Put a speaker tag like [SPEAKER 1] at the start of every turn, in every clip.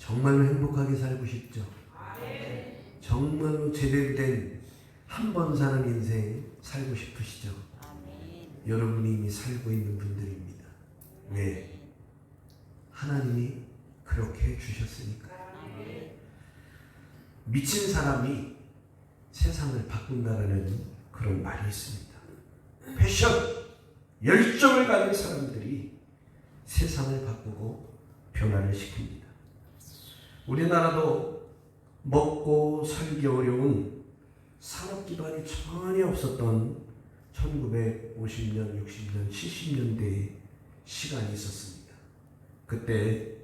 [SPEAKER 1] 정말로 행복하게 살고 싶죠? 정말로 제대로 된 한 번 사는 인생 살고 싶으시죠? 여러분이 이미 살고 있는 분들입니다. 왜? 하나님이 그렇게 해주셨으니까. 미친 사람이 세상을 바꾼다는 그런 말이 있습니다. 패션, 열정을 가진 사람들이 세상을 바꾸고 변화를 시킵니다. 우리나라도 먹고 살기 어려운 산업 기반이 전혀 없었던 1950년, 60년, 70년대의 시간이 있었습니다. 그때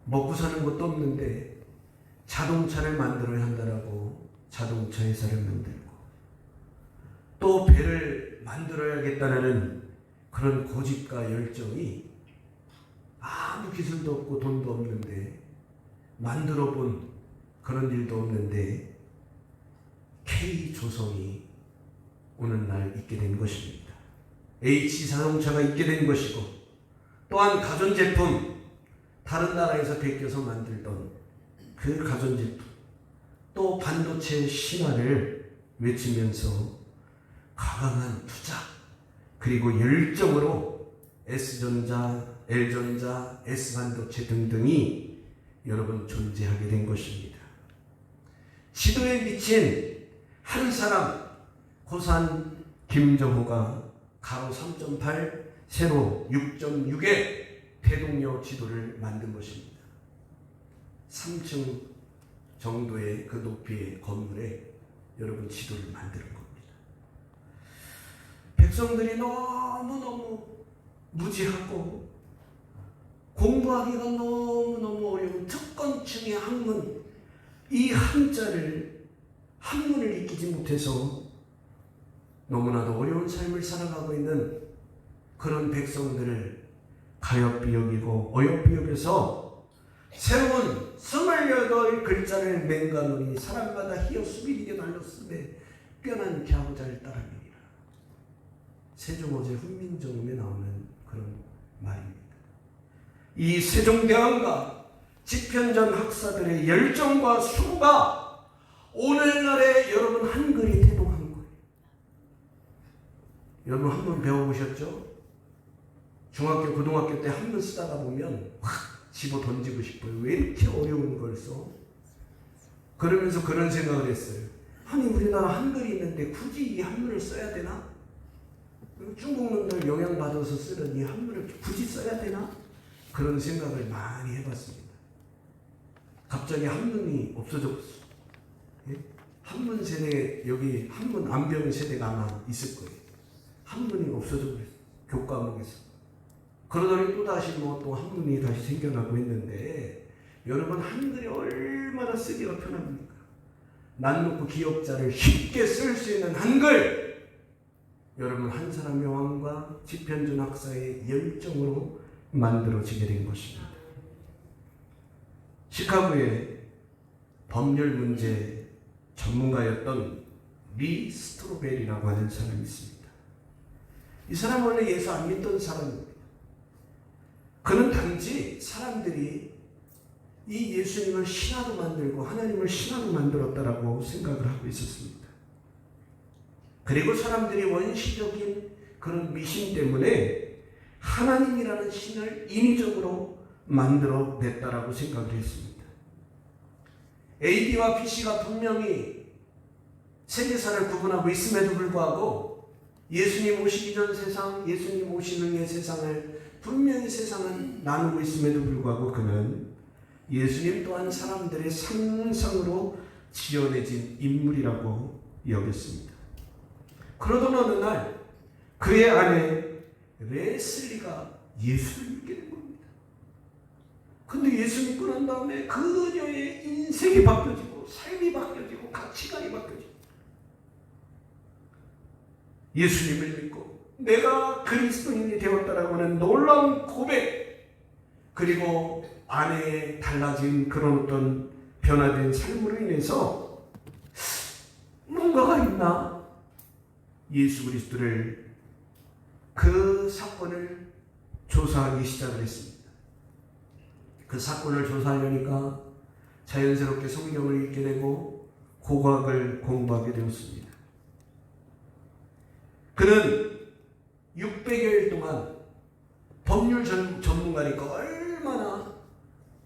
[SPEAKER 1] 먹고 사는 것도 없는데 자동차를 만들어야 한다라고 자동차 회사를 만들고 또 배를 만들어야겠다는 그런 고집과 열정이 아무 기술도 없고 돈도 없는데 만들어 본 그런 일도 없는데 K조선이 오늘날 있게 된 것입니다. H자동차가 있게 된 것이고 또한 가전제품 다른 나라에서 베껴서 만들던 그 가전제품 또 반도체 신화를 외치면서 과감한 투자 그리고 열정으로 S전자, L전자, S반도체 등등이 여러분 존재하게 된 것입니다. 지도에 비친 한 사람 고산 김정호가 가로 3.8 세로 6.6의 대동여 지도를 만든 것입니다. 3층 정도의 그 높이의 건물에 여러분 지도를 만드는 겁니다. 백성들이 너무너무 무지하고 공부하기가 너무너무 어려운 특권층의 학문, 이 한자를 한문을 익히지 못해서 너무나도 어려운 삶을 살아가고 있는 그런 백성들을 가엾이 여기고 어여삐 여겨서 새로운 28글자를 맹가노니 사람마다 희어 수비리게 날렸음에 뼈난 갸우자를 따라니라. 세종어제 훈민정음에 나오는 그런 말입니다. 이 세종대왕과 집현전 학사들의 열정과 수고가 오늘날에 여러분 한글이 태동한 거예요. 여러분 한번 배워보셨죠? 중학교, 고등학교 때 한글 쓰다가 보면 확 집어 던지고 싶어요. 왜 이렇게 어려운 걸 써? 그러면서 그런 생각을 했어요. 아니 우리나라 한글이 있는데 굳이 이 한글을 써야 되나? 중국 놈들 영향받아서 쓰는 이 한글을 굳이 써야 되나? 그런 생각을 많이 해봤습니다. 갑자기 한문이 없어졌어. 예? 한문 세대, 여기 한문 안 배운 세대가 아마 있을 거예요. 한문이 없어져 버렸어요. 교과목에서. 그러더니 또다시 또 한문이 다시 생겨나고 있는데 여러분 한글이 얼마나 쓰기가 편합니까? 난 놓고 기억자를 쉽게 쓸 수 있는 한글! 여러분 한 사람의 왕과 집현전 학사의 열정으로 만들어지게 된 것입니다. 시카고의 법률 문제 전문가였던 리 스트로벨이라고 하는 사람이 있습니다. 이 사람은 원래 예수 안 믿던 사람입니다. 그는 단지 사람들이 이 예수님을 신화로 만들고 하나님을 신화로 만들었다라고 생각을 하고 있었습니다. 그리고 사람들이 원시적인 그런 미신 때문에 하나님이라는 신을 인위적으로 만들어냈다라고 생각을 했습니다. AD와 BC가 분명히 세계사를 구분하고 있음에도 불구하고 예수님 오시기 전 세상, 예수님 오시는 후의 세상을 분명히 세상은 나누고 있음에도 불구하고 그는 예수님 또한 사람들의 상상으로 지어내진 인물이라고 여겼습니다. 그러던 어느 날 그의 아내 레슬리가 예수를 믿게 된 겁니다. 근데 예수 믿고 난 다음에 그녀의 인생이 바뀌어지고 삶이 바뀌어지고 가치관이 바뀌어지고 예수님을 믿고 내가 그리스도인이 되었다라고 하는 놀라운 고백 그리고 아내의 달라진 그런 어떤 변화된 삶으로 인해서 뭔가가 있나? 예수 그리스도를 그 사건을 조사하기 시작을 했습니다. 그 사건을 조사하려니까 자연스럽게 성경을 읽게 되고 고고학을 공부하게 되었습니다. 그는 600여일 동안 법률 전문가니까 얼마나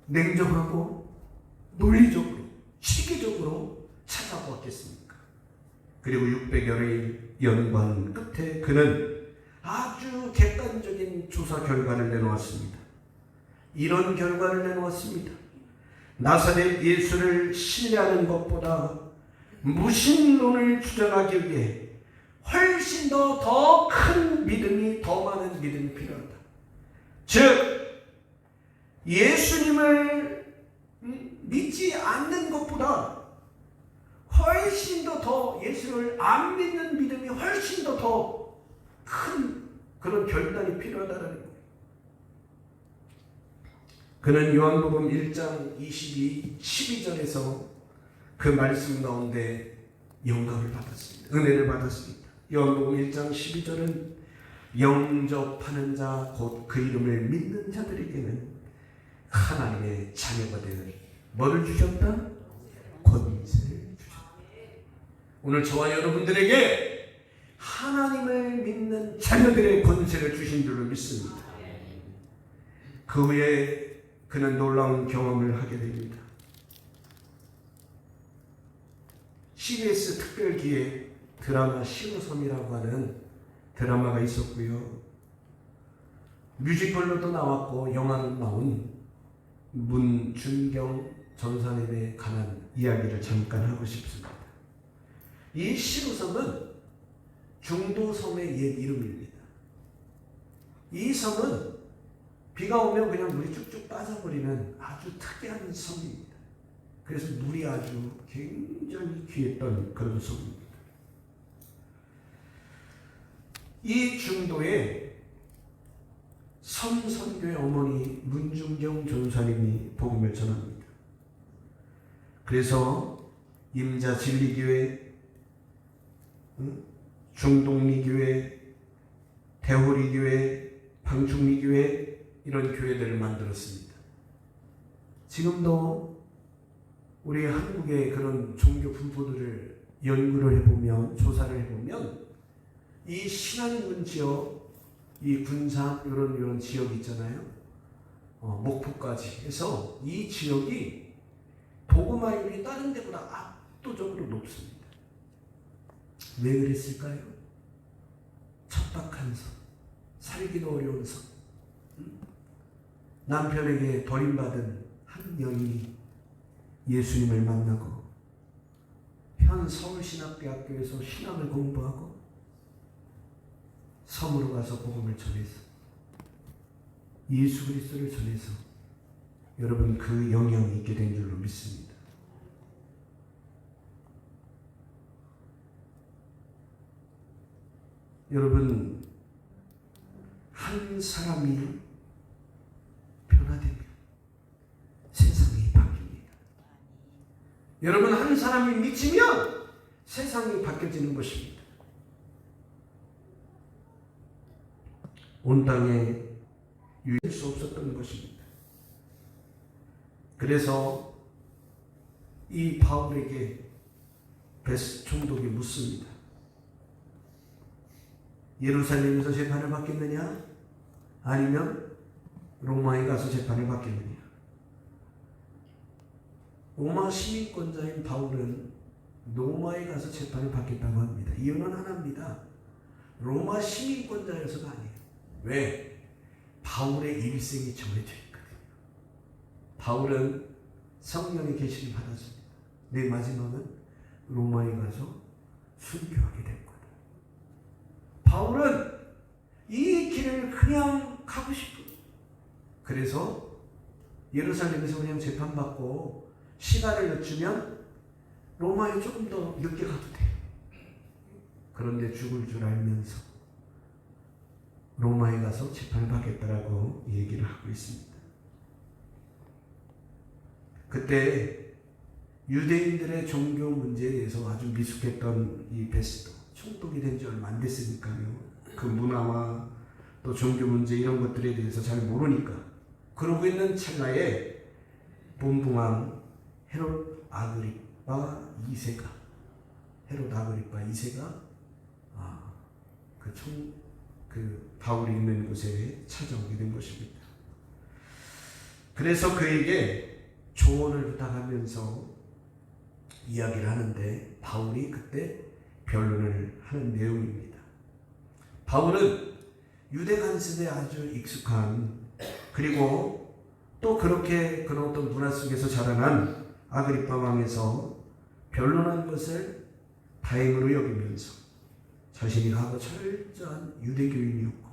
[SPEAKER 1] 냉정하고 논리적으로 시기적으로 찾아보았겠습니까? 그리고 600여일 연구한 끝에 그는 아주 객관적인 조사 결과를 내놓았습니다. 이런 결과를 내놓았습니다. 나사렛 예수를 신뢰하는 것보다 무신론을 주장하기 위해 훨씬 더 큰 믿음이, 더 많은 믿음이 필요하다. 즉 예수님을 믿지 않는 것보다 훨씬 더 예수를 안 믿는 믿음이 훨씬 더 큰 그런 결단이 필요하다는 거예요. 그는 요한복음 1장 12절에서 그 말씀 가운데 영감을 받았습니다. 은혜를 받았습니다. 요한복음 1장 12절은 영접하는 자 곧 그 이름을 믿는 자들에게는 하나님의 자녀가 되는 뭐를 주셨다? 권세를 주셨다. 오늘 저와 여러분들에게 하나님을 믿는 자녀들의 권세를 주신 줄로 믿습니다. 그 후에 그는 놀라운 경험을 하게 됩니다. CBS 특별기획 드라마 신호섬이라고 하는 드라마가 있었고요. 뮤지컬로도 나왔고 영화로 나온 문준경 전사님에 관한 이야기를 잠깐 하고 싶습니다. 이 신호섬은 중도섬의 옛 이름입니다. 이 섬은 비가 오면 그냥 물이 쭉쭉 빠져버리는 아주 특이한 섬입니다. 그래서 물이 아주 굉장히 귀했던 그런 섬입니다. 이 중도에 섬선교의 어머니 문준경 전사님이 복음을 전합니다. 그래서 임자진리교회, 중동리교회, 대호리교회, 방충리교회 이런 교회들을 만들었습니다. 지금도 우리 한국의 그런 종교 분포들을 연구를 해보면, 조사를 해보면 이 신안군 지역, 이 군산 이런 지역 있잖아요. 목포까지 해서 이 지역이 복음화율이 다른 데보다 압도적으로 높습니다. 왜 그랬을까요? 척박한 섬, 살기도 어려운 섬, 남편에게 버림받은 한 여인이 예수님을 만나고 현 서울신학대학교에서 신학을 공부하고 섬으로 가서 복음을 전해서 예수 그리스도를 전해서 여러분 그 영향이 있게 된 줄로 믿습니다. 여러분 한 사람이 변화되면 세상이 바뀝니다. 여러분 한 사람이 미치면 세상이 바뀌어지는 것입니다. 온 땅에 유일할 수 없었던 것입니다. 그래서 이 바울에게 베스 총독이 묻습니다. 예루살렘에서 재판을 받겠느냐? 아니면 로마에 가서 재판을 받겠느냐? 로마 시민권자인 바울은 로마에 가서 재판을 받겠다고 합니다. 이유는 하나입니다. 로마 시민권자여서가 아니에요. 왜? 바울의 일생이 정해져 있거든요. 바울은 성령의 계시를 받았습니다. 내 마지막은 로마에 가서 순교하게 될 거다. 바울은 이 길을 그냥 가고 싶어요. 그래서 예루살렘에서 그냥 재판받고 시간을 늦추면 로마에 조금 더 늦게 가도 돼요. 그런데 죽을 줄 알면서 로마에 가서 재판을 받겠다라고 얘기를 하고 있습니다. 그때 유대인들의 종교 문제에 대해서 아주 미숙했던 이 베스도 총독이 된 지 얼마 안 됐으니까요. 그 문화와 또 종교 문제 이런 것들에 대해서 잘 모르니까 그러고 있는 찰나에 본붕왕 헤롯 아그리파 2세가 바울이 있는 곳에 찾아오게 된 것입니다. 그래서 그에게 조언을 부탁하면서 이야기를 하는데 바울이 그때 변론을 하는 내용입니다. 바울은 유대 관습에 아주 익숙한, 그리고 또 그렇게 그런 어떤 문화 속에서 자라난 아그리파 왕에서 변론한 것을 다행으로 여기면서 자신이 과거 철저한 유대교인이었고,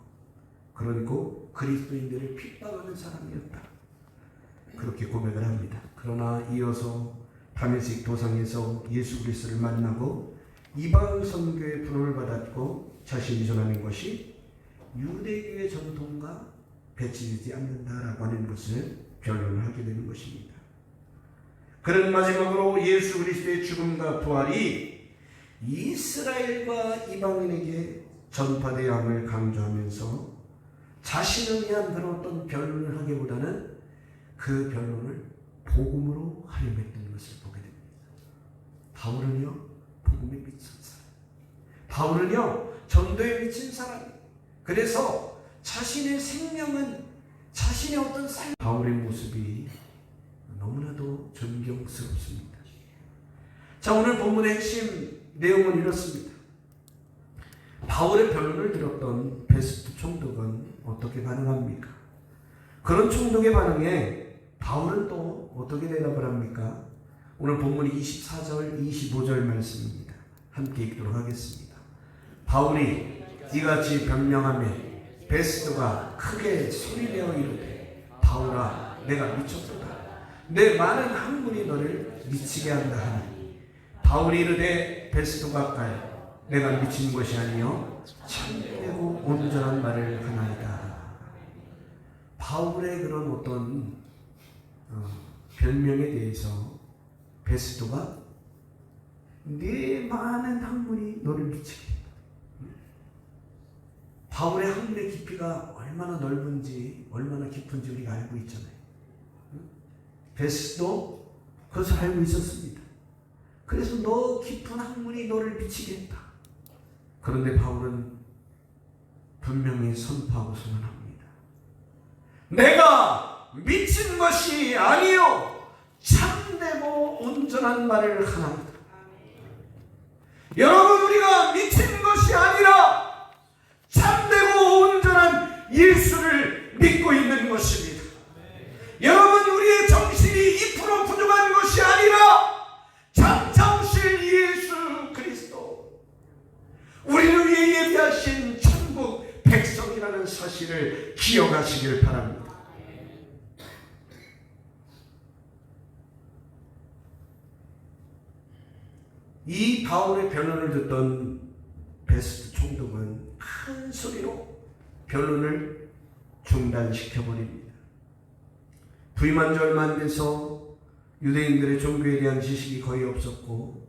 [SPEAKER 1] 그리고 그리스도인들을 핍박하는 사람이었다, 그렇게 고백을 합니다. 그러나 이어서 다메섹 도상에서 예수 그리스도를 만나고 이방 선교의 부름을 받았고, 자신이 전하는 것이 유대교의 전통과 배치되지 않는다라고 하는 것을 변론을 하게 되는 것입니다. 그런 마지막으로 예수 그리스도의 죽음과 부활이 이스라엘과 이방인에게 전파되어야 함을 강조하면서 자신을 위한 그런 어떤 변론을 하기보다는 그 변론을 복음으로 하려고 했던 것을 보게 됩니다. 바울은요, 복음에 미친 사람, 바울은요, 전도에 미친 사람. 그래서 자신의 생명은, 자신의 어떤 삶, 바울의 모습이 너무나도 존경스럽습니다. 자, 오늘 본문의 핵심 내용은 이렇습니다. 바울의 변론을 들었던 베스트 총독은 어떻게 반응합니까? 그런 총독의 반응에 바울은 또 어떻게 대답을 합니까? 오늘 본문 24절 25절 말씀입니다. 함께 읽도록 하겠습니다. 바울이 이같이 변명하며 베스트가 크게 소리내어 이르되, 바울아, 내가 미쳤도다. 내 많은 학문이 너를 미치게 한다 하니, 바울이 이르되 베스트가 가까이, 내가 미친 것이 아니요 참되고 온전한 말을 하나이다. 바울의 그런 어떤 변명에 대해서 베스트가 네 많은 학문이 너를 미치게 한다. 바울의 학문의 깊이가 얼마나 넓은지, 얼마나 깊은지 우리가 알고 있잖아요. 베스트도 그것을 알고 있었습니다. 그래서 너 깊은 학문이 너를 미치게 했다. 그런데 바울은 분명히 선포하고 선언합니다. 내가 미친 것이 아니요 참되고 온전한 말을 하나이다. 여러분, 우리가 미친 것이 아니라 참되고 온전한 예수를 믿고 있는 것입니다. 여러분, 우리의 정신이 2% 부족한 것이 아니라 참자오실 예수 그리스도, 우리를 위해 예비하신 천국 백성이라는 사실을 기억하시길 바랍니다. 이 바울의 변론을 듣던 베스트 총독은 큰 소리로 변론을 중단시켜버립니다. 부임한 지 얼마 안 돼서 유대인들의 종교에 대한 지식이 거의 없었고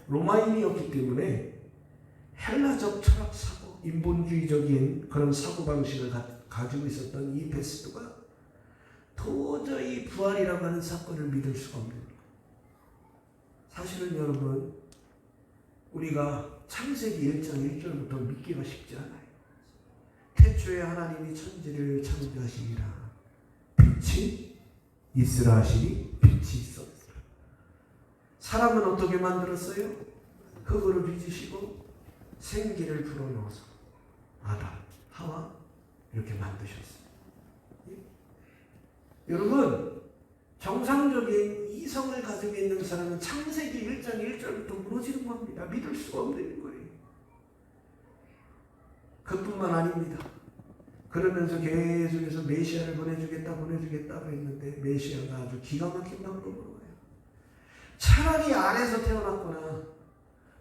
[SPEAKER 1] 로마인이었기 때문에 헬라적 철학 사고, 인본주의적인 그런 사고방식을 가지고 있었던 이 베스트가 도저히 부활이라고 하는 사건을 믿을 수가 없는 거예요. 사실은 여러분, 우리가 창세기 1장 1절부터 믿기가 쉽지 않아요. 태초에 하나님이 천지를 창조하시니라 빛이 있으라 하시니 빛이 있었다. 사람은 어떻게 만들었어요? 흙으로 빚으시고 생기를 불어넣어서 아담, 하와 이렇게 만드셨어요. 여러분, 정상적인 이성을 가지고 있는 사람은 창세기 1장 1절부터 무너지는 겁니다. 믿을 수가 없는 거예요. 그뿐만 아닙니다. 그러면서 계속해서 메시아를 보내주겠다고 했는데 메시아가 아주 기가 막힌 방법으로 와요. 차라리 안에서 태어났거나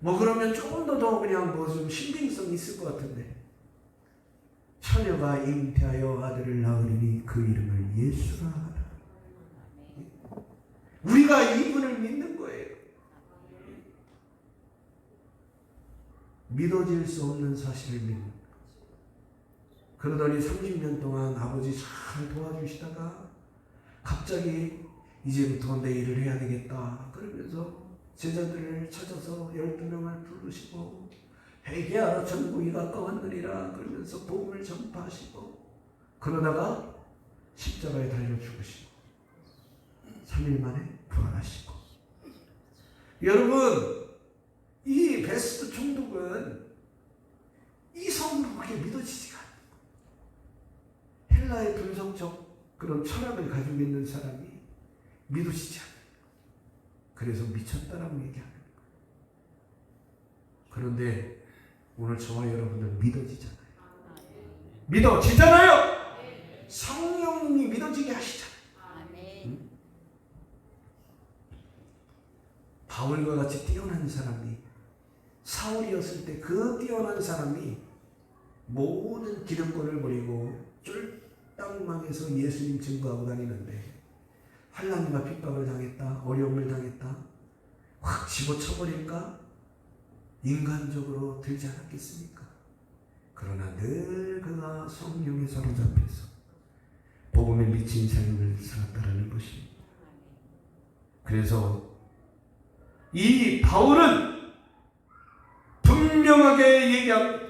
[SPEAKER 1] 그러면 조금 더 그냥 좀 신빙성이 있을 것 같은데, 처녀가 잉태하여 아들을 낳으리니 그 이름을 예수라 하라. 우리가 이분을 믿는 거예요. 믿어질 수 없는 사실을 믿는 거예요. 그러더니 30년 동안 아버지 잘 도와주시다가 갑자기 이제부터 내 일을 해야 되겠다. 그러면서 제자들을 찾아서 12명을 부르시고 회개하라 천국이 가까웠느니라 그러면서 복음을 전파하시고, 그러다가 십자가에 달려 죽으시고 3일 만에 부활하시고. 여러분, 이 베스트 총독은 이 성경밖에 믿어지지가 않아요. 헬라의 분석적 그런 철학을 가지고 있는 사람이 믿어지지 않아요. 그래서 미쳤다라고 얘기하는 거예요. 그런데 오늘 저와 여러분들 믿어지잖아요. 믿어지잖아요. 성령님이 믿어지게 하시잖아요. 응? 바울과 같이 뛰어난 사람이, 사울이었을 때 그 뛰어난 사람이 모든 기득권을 버리고 쫄딱망해서 예수님 증거하고 다니는데 환난과 핍박을 당했다, 어려움을 당했다, 확 집어쳐버릴까 인간적으로 들지 않았겠습니까? 그러나 늘 그가 성령에 사로잡혀서 복음에 미친 삶을 살았다는 것입니다. 그래서 이 바울은 분명하게 얘기합니다.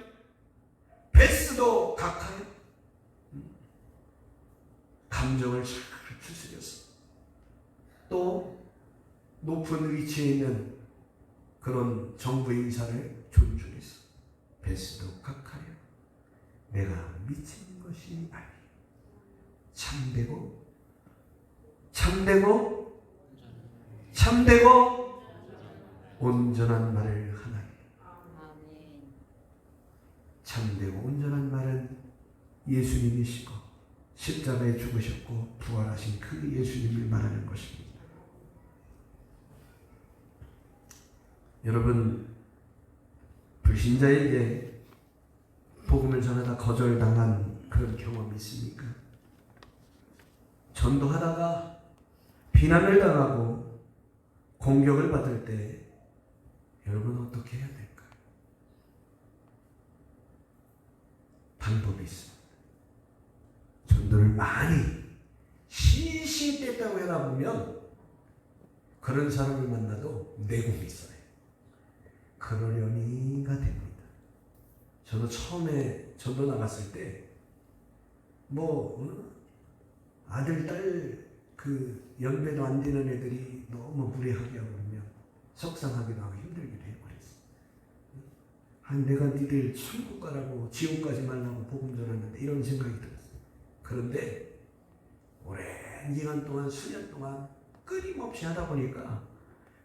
[SPEAKER 1] 베스도 각하여 감정을 잘 추스렸어. 또 높은 위치에 있는 그런 정부 인사를 존중했어. 베스도 각하여 내가 미친 것이 아니 참되고 온전한 말을 하나니. 참되고 온전한 말은 예수님이시고 십자가에 죽으셨고 부활하신 그 예수님을 말하는 것입니다. 여러분, 불신자에게 복음을 전하다 거절당한 그런 경험이 있습니까? 전도하다가 비난을 당하고 공격을 받을 때 여러분 어떻게 해야 될까요? 방법이 있습니다. 전도를 많이 시시때때로 해다 보면 그런 사람을 만나도 내공이 있어요. 그러려니가 됩니다. 저도 처음에 전도 나갔을 때 아들, 딸 그 연배도 안 되는 애들이 너무 무례하게 하고 그러면 속상하기도 하고 힘들기도 해버렸어요. 내가 니들 천국 가라고 지옥 가지 말라고 복음 전했는데 이런 생각이 들었어요. 그런데 오랜 기간 동안 수년 동안 끊임없이 하다 보니까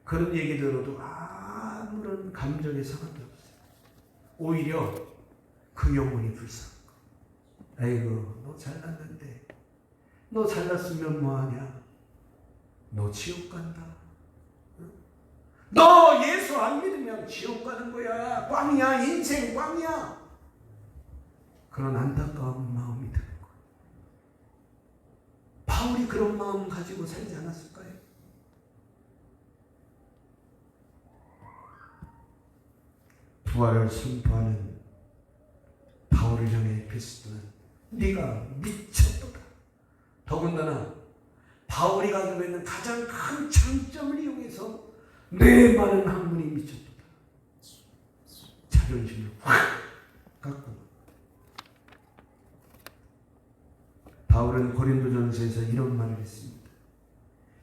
[SPEAKER 1] 그런 얘기 들어도 아무런 감정의 상관도 없어요. 오히려 그 영혼이 불쌍한 거. 아이고, 너 잘났는데 너 잘났으면 뭐하냐? 너 지옥 간다. 너 예수 안 믿으면 지옥 가는 거야. 꽝이야. 인생 꽝이야. 그런 안타까운 마음이 드는 거예요. 바울이 그런 마음 가지고 살지 않았을까요? 부활을 선포하는 바울을 향해 베스도는 네가 미쳤도다. 더군다나 바울이 가지고 있는 가장 큰 장점을 이용해서 내 많은 학문이 미쳤도다. 자존심을 확 깎고. 바울은 고린도전서에서 이런 말을 했습니다.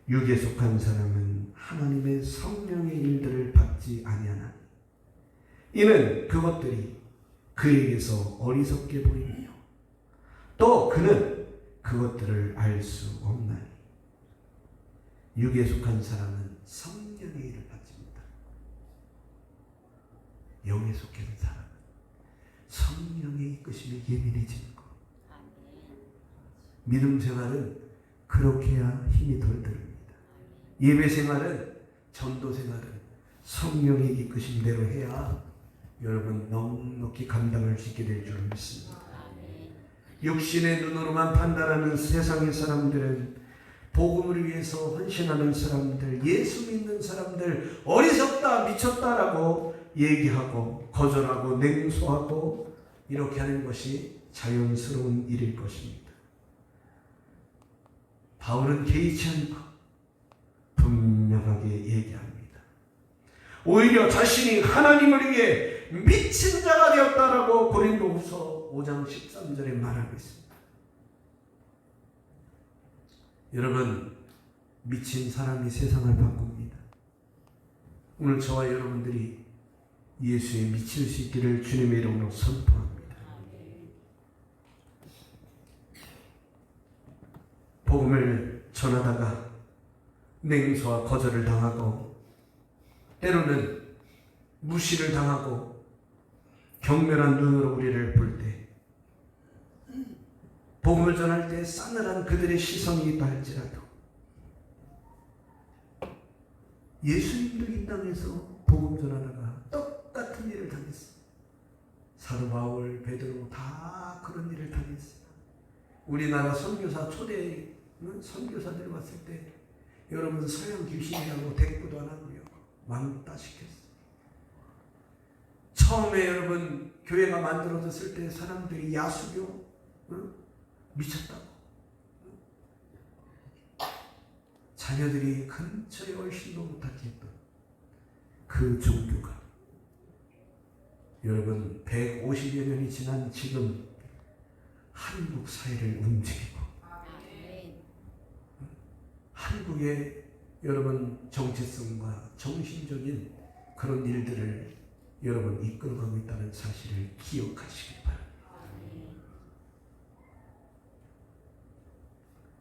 [SPEAKER 1] 육에 속한 사람은 하나님의 성령의 일들을 받지 아니하나니 이는 그것들이 그에게서 어리석게 보이며 또 그는 그것들을 알 수 없나니. 육에 속한 사람은 성령의 일을 받습니다. 영에 속한 사람은 성령의 이끄심에 예민해지는 것. 믿음 생활은 그렇게 해야 힘이 덜 들립니다. 예배 생활은, 전도 생활은 성령의 이끄심대로 해야 여러분 넉넉히 감당할 수 있게 될 줄 믿습니다. 육신의 눈으로만 판단하는 세상의 사람들은, 복음을 위해서 헌신하는 사람들, 예수 믿는 사람들 어리석다, 미쳤다라고 얘기하고 거절하고 냉소하고 이렇게 하는 것이 자연스러운 일일 것입니다. 바울은 개의치 않고 명확하게 얘기합니다. 오히려 자신이 하나님을 위해 미친 자가 되었다라고 고린도후서 5장 13절에 말하고 있습니다. 여러분, 미친 사람이 세상을 바꿉니다. 오늘 저와 여러분들이 예수에 미칠 수 있기를 주님의 이름으로 선포합니다. 복음을 전하다가 냉소와 거절을 당하고 때로는 무시를 당하고 경멸한 눈으로 우리를 볼 때, 복음을 전할 때 싸늘한 그들의 시선이 있다 할지라도 예수님도 이 땅에서 복음 전하다가 똑같은 일을 당했어요. 사도 바울, 베드로 다 그런 일을 당했어요. 우리나라 선교사 초대 선교사들 왔을 때 여러분 서양 귀신이라고 대꾸도 안 하고요. 왕따 시켰어요. 처음에 여러분 교회가 만들어졌을 때 사람들이 야수교 미쳤다고, 자녀들이 근처에 얼씬도 못하게 했던 그 종교가 여러분 150여 년이 지난 지금 한국 사회를 움직이고 한국의 여러분 정체성과 정신적인 그런 일들을 여러분 이끌어가고 있다는 사실을 기억하시기 바랍니다.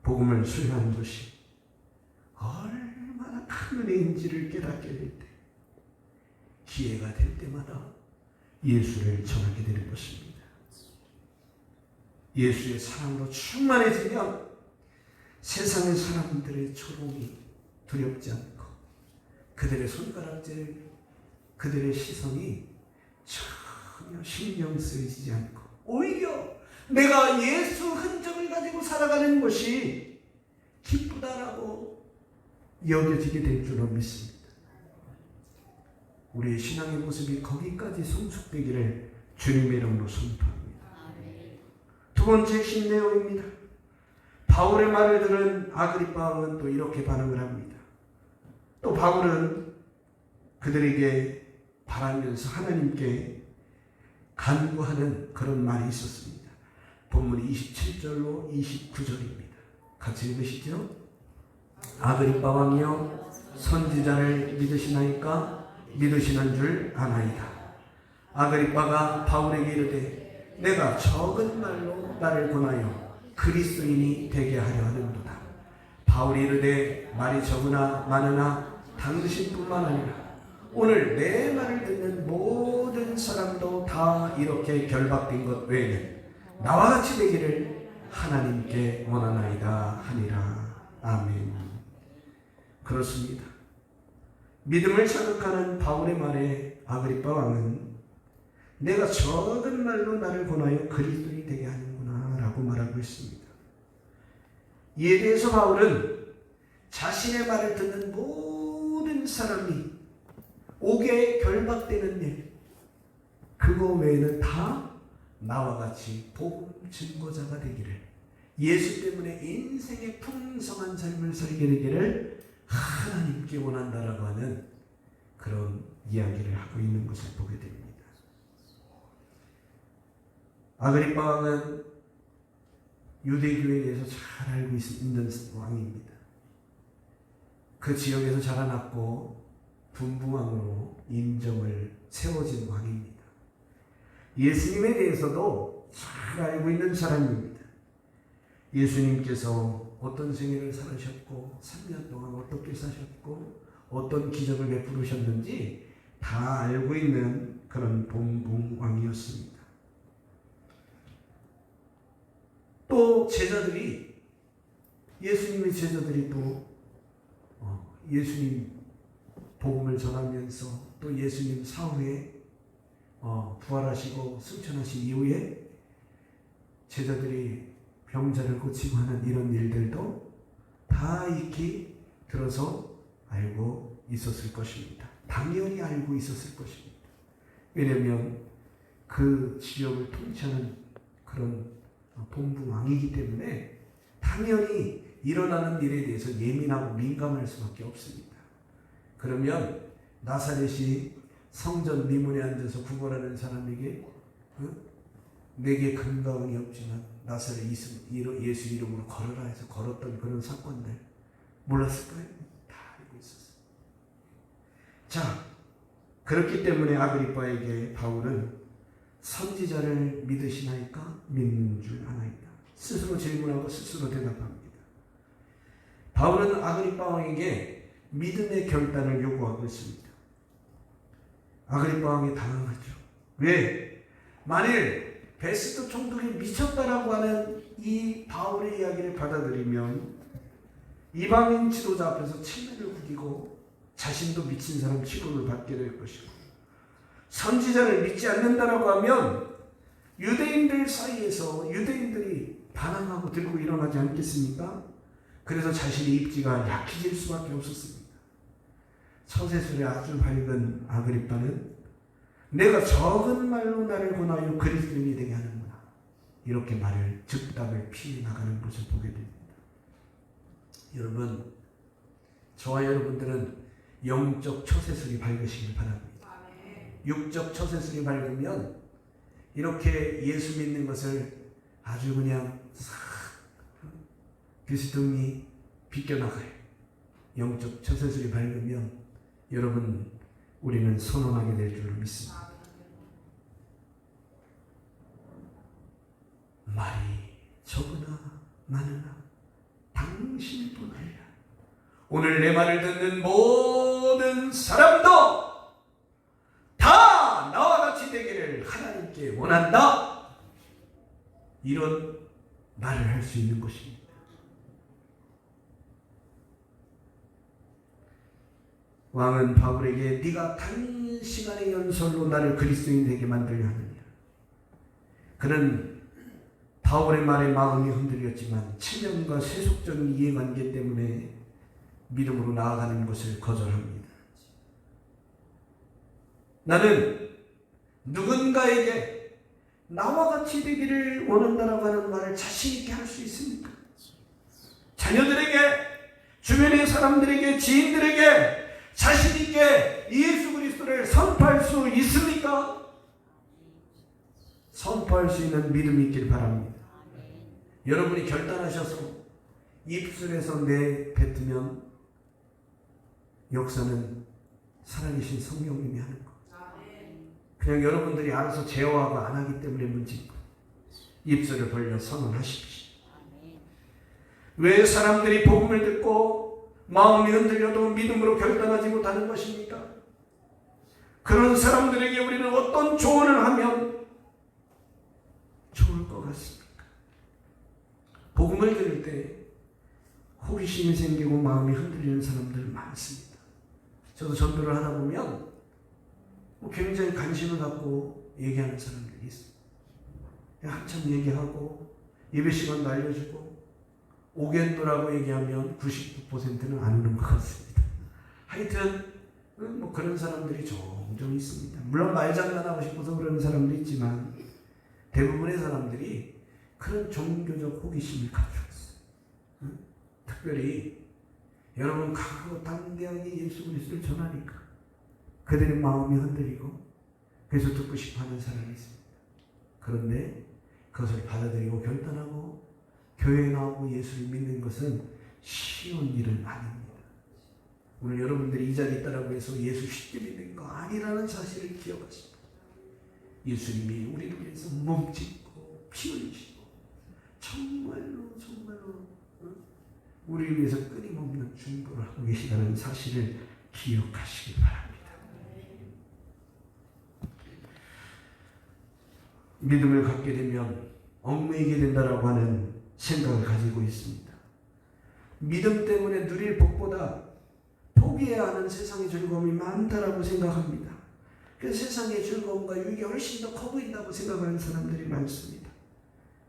[SPEAKER 1] 복음을 수행하는 것이 얼마나 큰 은혜인지를 깨닫게 될 때, 기회가 될 때마다 예수를 전하게 되는 것입니다. 예수의 사랑으로 충만해지면 세상의 사람들의 조롱이 두렵지 않고 그들의 손가락질, 그들의 시선이 전혀 신경 쓰이지 않고 오히려 내가 예수 흔적을 가지고 살아가는 것이 기쁘다라고 여겨지게 될 줄로 믿습니다. 우리의 신앙의 모습이 거기까지 성숙되기를 주님의 이름으로 선포합니다. 두 번째 핵심 내용입니다. 바울의 말을 들은 아그리파 왕은 또 이렇게 반응을 합니다. 또 바울은 그들에게 바라면서 하나님께 간구하는 그런 말이 있었습니다. 본문이 27절로 29절입니다. 같이 읽으시죠. 아그리파 왕이여, 선지자를 믿으시나이까? 믿으시는 줄 아나이다. 아그리파가 바울에게 이르되 내가 적은 말로 나를 권하여 그리스도인이 되게 하려 하는도다. 바울이 이르되 말이 적으나 많으나 당신뿐만 아니라 오늘 내 말을 듣는 모든 사람도 다 이렇게 결박된 것 외에는 나와 같이 되기를 하나님께 원하나이다 하니라. 아멘. 그렇습니다. 믿음을 자극하는 바울의 말에 아그리파 왕은 내가 적은 말로 나를 권하여 그리스도인이 되게 하는구나 라고 말하고 있습니다. 이에 대해서 바울은 자신의 말을 듣는 모든 사람이 옥에 결박되는 일, 그거 외에는 다 나와 같이 복음 증거자가 되기를, 예수 때문에 인생의 풍성한 삶을 살게 되기를 하나님께 원한다라고 하는 그런 이야기를 하고 있는 것을 보게 됩니다. 아그리파 왕은 유대교에 대해서 잘 알고 있는 왕입니다. 그 지역에서 자라났고 분부왕으로 인정을 세워진 왕입니다. 예수님에 대해서도 잘 알고 있는 사람입니다. 예수님께서 어떤 생애를 살으셨고 3년 동안 어떻게 사셨고 어떤 기적을 베푸셨는지 다 알고 있는 그런 분부왕이었습니다. 또 제자들이, 예수님의 제자들이 또 예수님 복음을 전하면서 또 예수님 사후에 부활하시고 승천하신 이후에 제자들이 병자를 고치고 하는 이런 일들도 다 익히 들어서 알고 있었을 것입니다. 당연히 알고 있었을 것입니다. 왜냐하면 그 지역을 통치하는 그런 본부왕이기 때문에 당연히 일어나는 일에 대해서 예민하고 민감할 수밖에 없습니다. 그러면 나사렛이 성전 미문에 앉아서 구걸하는 사람에게 내게 근거이 없지만 나사렛 예수 이름으로 걸어라 해서 걸었던 그런 사건들 몰랐을까요? 다 알고 있었어요. 자, 그렇기 때문에 아그리빠에게 바울은 선지자를 믿으시나이까? 믿는 줄 아나이다. 스스로 질문하고 스스로 대답합니다. 바울은 아그리빠 왕에게 믿음의 결단을 요구하고 있습니다. 아그리빠 왕이 당황하죠. 왜? 만일 베스도 총독이 미쳤다라고 하는 이 바울의 이야기를 받아들이면 이방인 지도자 앞에서 체면을 구기고 자신도 미친 사람 취급을 받게 될 것이고, 선지자를 믿지 않는다라고 하면 유대인들 사이에서 유대인들이 반항하고 들고 일어나지 않겠습니까? 그래서 자신의 입지가 약해질 수밖에 없었습니다. 처세술에 아주 밝은 아그리빠는 내가 적은 말로 나를 권하여 그리스도인이 되게 하는구나, 이렇게 말을 즉답을 피해 나가는 것을 보게 됩니다. 여러분, 저와 여러분들은 영적 처세술이 밝으시길 바랍니다. 육적 처세술이 밝으면 이렇게 예수 믿는 것을 아주 그냥 싹 비스듬히 비껴나가요. 영적 처세술이 밝으면 여러분, 우리는 선언하게 될 줄로 믿습니다. 말이 적으나 많으나 당신뿐 아니라 오늘 내 말을 듣는 모든 사람도 다 나와 같이 되기를 하나님께 원한다, 이런 말을 할 수 있는 것입니다. 왕은 바울에게 네가 단시간의 연설로 나를 그리스도인 되게 만들려 하느냐. 그는 바울의 말에 마음이 흔들렸지만 체면과 세속적인 이해관계 때문에 믿음으로 나아가는 것을 거절합니다. 나는 누군가에게 나와 같이 되기를 원한다라고 하는 말을 자신 있게 할 수 있습니까? 자녀들에게, 주변의 사람들에게, 지인들에게 자신 있게 예수 그리스도를 선포할 수 있습니까? 선포할 수 있는 믿음이 있길 바랍니다. 여러분이 결단하셔서 입술에서 내뱉으면 역사는 살아계신 성령님이 하는 것. 그냥 여러분들이 알아서 제어하고 안 하기 때문에 문제고, 입술을 벌려 선언하십시오. 왜 사람들이 복음을 듣고 마음이 흔들려도 믿음으로 결단하지 못하는 것입니까? 그런 사람들에게 우리는 어떤 조언을 하면 좋을 것 같습니까? 복음을 들을 때 호기심이 생기고 마음이 흔들리는 사람들 많습니다. 저도 전도를 하다 보면 굉장히 관심을 갖고 얘기하는 사람들이 있어요. 한참 얘기하고 예배 시간도 알려주고 오겐도라고 얘기하면 99%는 안 오는 것 같습니다. 하여튼 뭐 그런 사람들이 종종 있습니다. 물론 말장난하고 싶어서 그러는 사람도 있지만 대부분의 사람들이 그런 종교적 호기심을 가지고 있어요. 특별히 여러분 강하고 담대하게 예수 그리스도를 전하니까 그들의 마음이 흔들리고 그래서 듣고 싶어하는 사람이 있습니다. 그런데 그것을 받아들이고 결단하고 교회에 나오고 예수를 믿는 것은 쉬운 일은 아닙니다. 오늘 여러분들이 이 자리에 있다고 해서 예수 쉽게 믿는 거 아니라는 사실을 기억하십니다. 예수님이 우리를 위해서 몸짓고 피 흘리시고 정말로 우리를 위해서 끊임없는 중보를 하고 계시다는 사실을 기억하시기 바랍니다. 믿음을 갖게 되면 얽매이게 된다라고 하는 생각을 가지고 있습니다. 믿음 때문에 누릴 복보다 포기해야 하는 세상의 즐거움이 많다라고 생각합니다. 그래서 세상의 즐거움과 유익이 훨씬 더 커 보인다고 생각하는 사람들이 많습니다.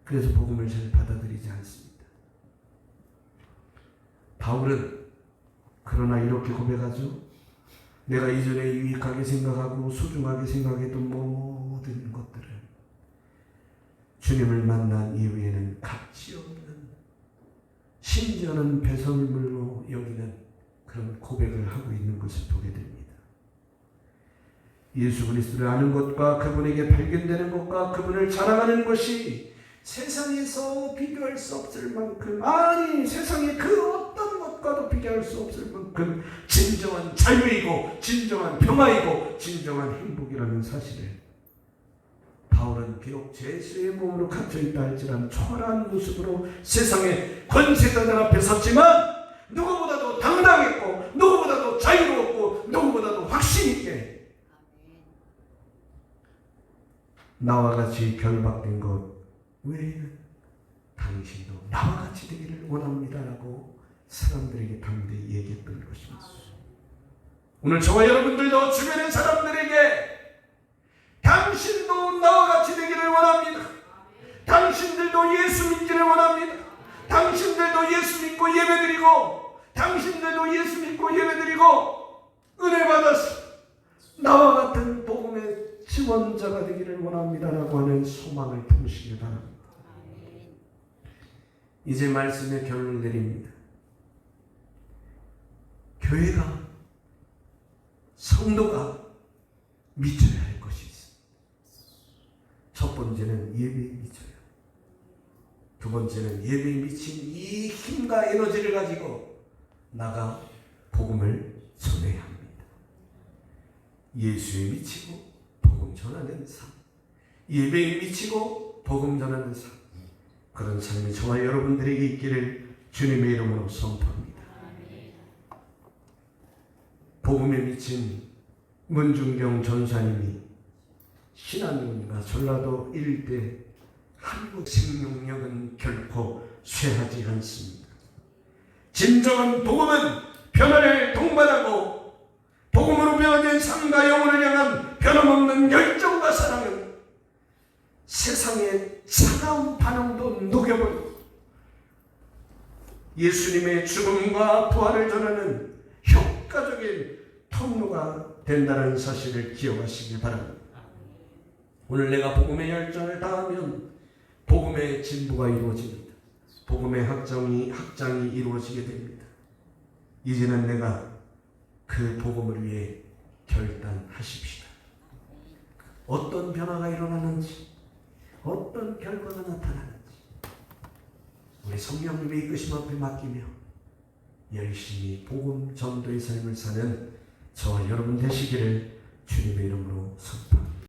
[SPEAKER 1] 그래서 복음을 잘 받아들이지 않습니다. 바울은 그러나 이렇게 고백하죠. 내가 이전에 유익하게 생각하고 소중하게 생각했던 모든 것들을 주님을 만난 이후에는 가치 없는, 심지어는 배설물로 여기는 그런 고백을 하고 있는 것을 보게 됩니다. 예수 그리스도를 아는 것과 그분에게 발견되는 것과 그분을 자랑하는 것이 세상에서 비교할 수 없을 만큼, 아니 세상의 그 어떤 것과도 비교할 수 없을 만큼 진정한 자유이고 진정한 평화이고 진정한 행복이라는 사실을 바울은 비록 죄수의 몸으로 갇혀있다 할지라도 초라한 모습으로 세상의 권세자들 앞에 섰지만 누구보다도 당당했고 누구보다도 자유로웠고 누구보다도 확신 있게 나와 같이 결박된 것 외에는 당신도 나와 같이 되기를 원합니다라고 사람들에게 당대히 얘기했던 것입니다. 오늘 저와 여러분들도 주변의 사람들에게 당신도 나와 같이 되기를 원합니다. 당신들도 예수 믿기를 원합니다. 당신들도 예수 믿고 예배드리고 당신들도 예수 믿고 예배드리고 은혜 받아서 나와 같은 복음의 지원자가 되기를 원합니다라고 하는 소망을 품으시기 바랍니다. 이제 말씀의 결론을 내립니다. 교회가 성도가 미쳐야 할 것이 있습니다. 첫 번째는 예배에 미쳐요. 두 번째는 예배에 미친 이 힘과 에너지를 가지고 나가 복음을 전해야 합니다. 예수에 미치고 복음 전하는 삶, 예배에 미치고 복음 전하는 삶, 그런 삶이 저와 여러분들에게 있기를 주님의 이름으로 선포합니다. 복음에 미친 문중경 전사님이 신안군과 전라도 일대 한국 생명력은 결코 쇠하지 않습니다. 진정한 복음은 변화를 동반하고 복음으로 변화된 삶과 영혼을 향한 변함없는 열정과 사랑은 세상의 차가운 반응도 녹여버리고 예수님의 죽음과 부활을 전하는 효과적인 통로가 된다는 사실을 기억하시길 바랍니다. 오늘 내가 복음의 열정을 다하면 복음의 진보가 이루어집니다. 복음의 확장이 이루어지게 됩니다. 이제는 내가 그 복음을 위해 결단하십시다. 어떤 변화가 일어나는지, 어떤 결과가 나타나는지 우리 성령님의 이끄심 앞에 맡기며 열심히 복음 전도의 삶을 사는 저와 여러분 되시기를 주님의 이름으로 선포합니다.